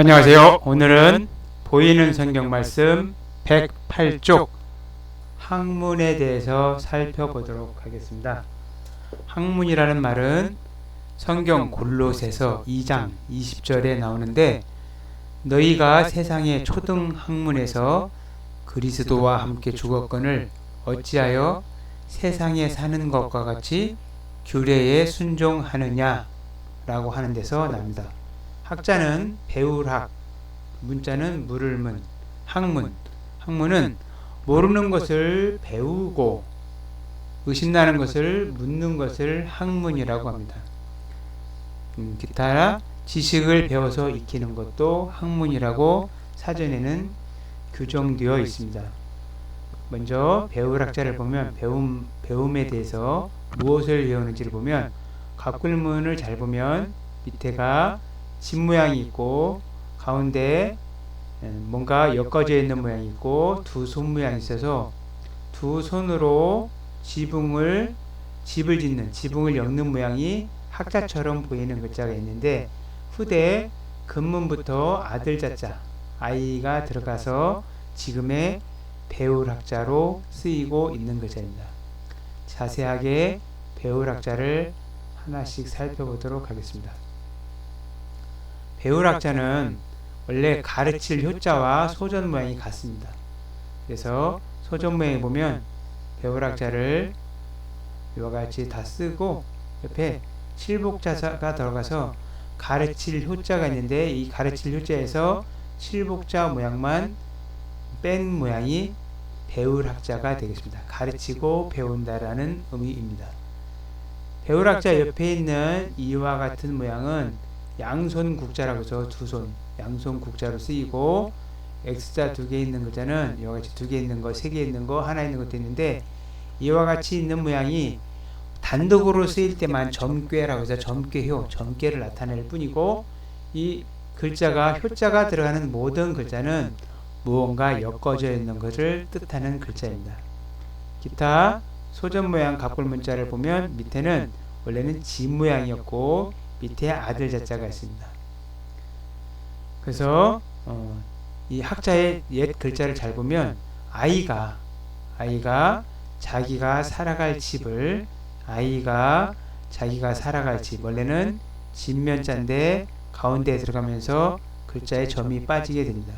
안녕하세요. 오늘은 보이는 성경 말씀 108쪽 항문에 대해서 살펴보도록 하겠습니다. 항문이라는 말은 성경 골로새서 2장 20절에 나오는데, 너희가 세상의 초등 항문에서 그리스도와 함께 죽었거늘 어찌하여 세상에 사는 것과 같이 규례에 순종하느냐 라고 하는 데서 납니다. 학자는 배울학, 문자는 물을문, 학문. 학문은 모르는 것을 배우고 의심나는 것을 묻는 것을 학문이라고 합니다. 기타 지식을 배워서 익히는 것도 학문이라고 사전에는 규정되어 있습니다. 먼저 배울학자를 보면 배움에 대해서 무엇을 배우는지를 보면, 갑굴문을 잘 보면 밑에가 집 모양이 있고 가운데 뭔가 엮어져 있는 모양이 있고 두 손 모양이 있어서 두 손으로 집을 짓는, 지붕을 엮는 모양이 학자처럼 보이는 글자가 있는데, 후대 근문부터 아들 자자 아이가 들어가서 지금의 배울학자로 쓰이고 있는 글자입니다. 자세하게 배울학자를 하나씩 살펴보도록 하겠습니다. 배울학자는 원래 가르칠 효자와 소전 모양이 같습니다. 그래서 소전 모양에 보면 배울학자를 이와 같이 다 쓰고 옆에 칠복자가 들어가서 가르칠 효자가 있는데, 이 가르칠 효자에서 칠복자 모양만 뺀 모양이 배울학자가 되겠습니다. 가르치고 배운다라는 의미입니다. 배울학자 옆에 있는 이와 같은 모양은 양손 국자라고 해서 두 손, 양손 국자로 쓰이고, X자 두 개 있는 글자는 이와 같이 두 개 있는 거, 세 개 있는 거, 하나 있는 것도 있는데, 이와 같이 있는 모양이 단독으로 쓰일 때만 점괘라고 해서 점괘효, 점괘를 나타낼 뿐이고, 이 글자가 효자가 들어가는 모든 글자는 무언가 엮어져 있는 것을 뜻하는 글자입니다. 기타 소전 모양 갑골 문자를 보면 밑에는 원래는 집 모양이었고 밑에 아들 자자가 있습니다. 그래서 이 학자의 옛 글자를 잘 보면 아이가 자기가 살아갈 집을, 자기가 살아갈 집, 원래는 진면자인데 가운데에 들어가면서 글자에 점이 빠지게 됩니다.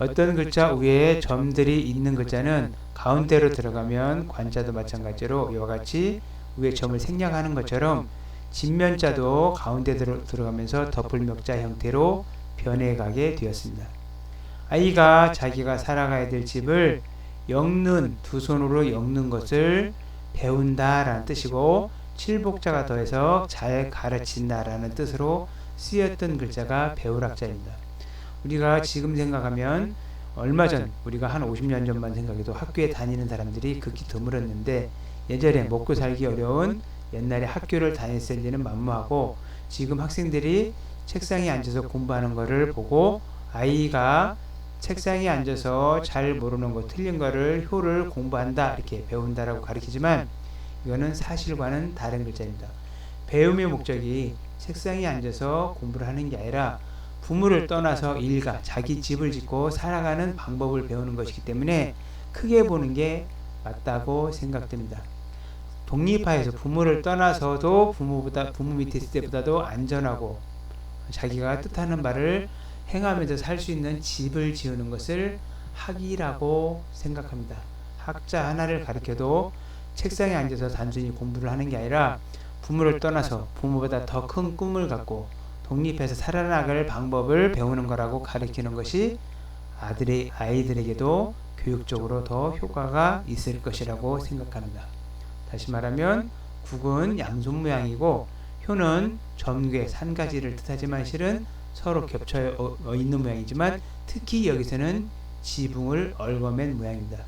어떤 글자 위에 점들이 있는 글자는 가운데로 들어가면 관자도 마찬가지로 이와 같이 위에 점을 생략하는 것처럼 진면자도 가운데 들어가면서 덮을명자 형태로 변해가게 되었습니다. 아이가 자기가 살아가야 될 집을 엮는, 두 손으로 엮는 것을 배운다 라는 뜻이고, 칠복자가 더해서 잘 가르친다 라는 뜻으로 쓰였던 글자가 배울학자입니다. 우리가 지금 생각하면 얼마 전, 우리가 한 50년 전만 생각해도 학교에 다니는 사람들이 극히 드물었는데, 예전에 먹고 살기 어려운 옛날에 학교를 다녔을 때는 만무하고, 지금 학생들이 책상에 앉아서 공부하는 것을 보고 아이가 책상에 앉아서 잘 모르는 거, 틀린 거를 효를 공부한다, 이렇게 배운다라고 가르치지만 이거는 사실과는 다른 글자입니다. 배움의 목적이 책상에 앉아서 공부를 하는 게 아니라 부모를 떠나서 일가, 자기 집을 짓고 살아가는 방법을 배우는 것이기 때문에 크게 보는 게 맞다고 생각됩니다. 독립하여서 부모를 떠나서도 부모 밑에 있을 때보다도 안전하고 자기가 뜻하는 바를 행하면서 살 수 있는 집을 지으는 것을 학이라고 생각합니다. 학자 하나를 가르쳐도 책상에 앉아서 단순히 공부를 하는 게 아니라 부모를 떠나서 부모보다 더 큰 꿈을 갖고 독립해서 살아나갈 방법을 배우는 거라고 가르치는 것이 아이들에게도 교육적으로 더 효과가 있을 것이라고 생각합니다. 다시 말하면 국은 양손 모양이고 효는 점괘, 산가지를 뜻하지만 실은 서로 겹쳐 있는 모양이지만 특히 여기서는 지붕을 얽어맨 모양입니다.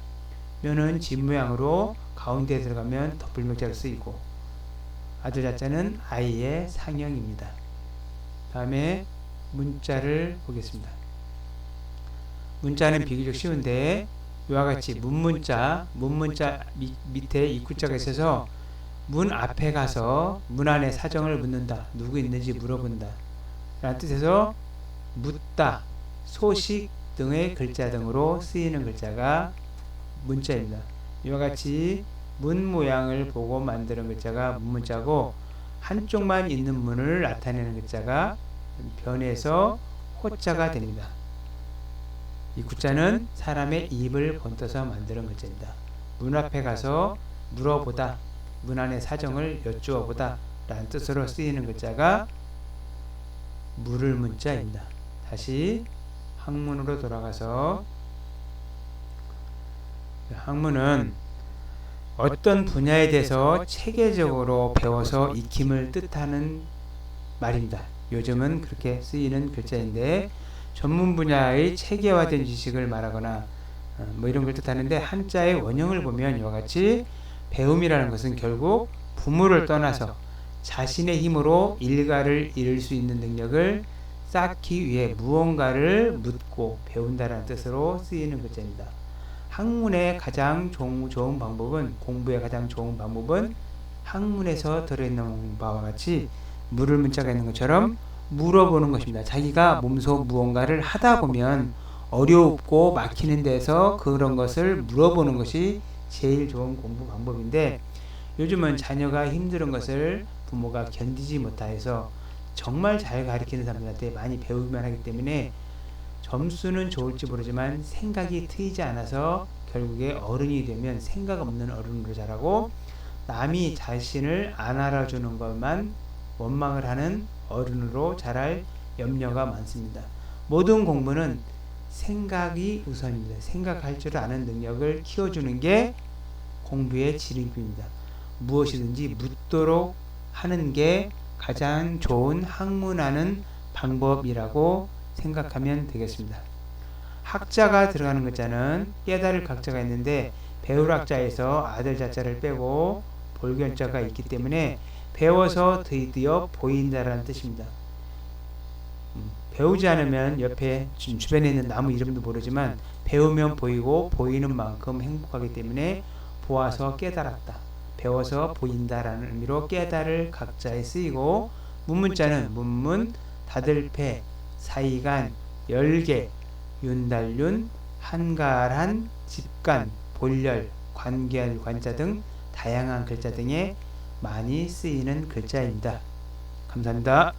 면은 집 모양으로 가운데에 들어가면 덮을명자로 쓰이고, 아들 자자는 아이의 상형입니다. 다음에 문자를 보겠습니다. 문자는 비교적 쉬운데 이와 같이 문문자 밑에 입구자가 있어서 문 앞에 가서 문 안에 사정을 묻는다, 누구 있는지 물어본다 라는 뜻에서 묻다, 소식 등의 글자 등으로 쓰이는 글자가 문자입니다. 이와 같이 문 모양을 보고 만드는 글자가 문문자고 한쪽만 있는 문을 나타내는 글자가 변해서 호자가 됩니다. 이 구자는 사람의 입을 번떠서 만드는 글자입니다. 문 앞에 가서 물어보다, 문 안의 사정을 여쭈어보다 라는 뜻으로 쓰이는 글자가 물을 문자입니다. 다시 학문으로 돌아가서 학문은 어떤 분야에 대해서 체계적으로 배워서 익힘을 뜻하는 말입니다. 요즘은 그렇게 쓰이는 글자인데 전문 분야의 체계화된 지식을 말하거나 뭐 이런 걸 뜻하는데 한자의 원형을 보면 이와 같이 배움이라는 것은 결국 부모를 떠나서 자신의 힘으로 일가를 이룰 수 있는 능력을 쌓기 위해 무언가를 묻고 배운다라는 뜻으로 쓰이는 글자입니다. 학문의 가장 좋은 방법은 공부의 가장 좋은 방법은 학문에서 들어있는 바와 같이 물을 문자가 있는 것처럼 물어보는 것입니다. 자기가 몸소 무언가를 하다 보면 어렵고 막히는 데서 그런 것을 물어보는 것이 제일 좋은 공부 방법인데 요즘은 자녀가 힘든 것을 부모가 견디지 못해서 정말 잘 가르치는 사람들한테 많이 배우기만 하기 때문에 점수는 좋을지 모르지만 생각이 트이지 않아서 결국에 어른이 되면 생각 없는 어른으로 자라고 남이 자신을 안 알아주는 것만 원망을 하는 어른으로 자랄 염려가 많습니다. 모든 공부는 생각이 우선입니다. 생각할 줄 아는 능력을 키워주는 게 공부의 지름길입니다. 무엇이든지 묻도록 하는 게 가장 좋은 학문하는 방법이라고 생각하면 되겠습니다. 학자가 들어가는 글자는 깨달을 각자가 있는데 배울 학자에서 아들 자자를 빼고 볼견자가 있기 때문에 배워서 드디어 보인다라는 뜻입니다. 배우지 않으면 옆에 주변에 있는 나무 이름도 모르지만 배우면 보이고 보이는 만큼 행복하기 때문에 보아서 깨달았다. 배워서 보인다라는 의미로 깨달을 각자에 쓰이고 문문자는 문문, 다들패, 사이간, 열개, 윤달윤, 한갈한, 집간, 볼열, 관계할 관자 등 다양한 글자 등에 많이 쓰이는 글자입니다. 감사합니다.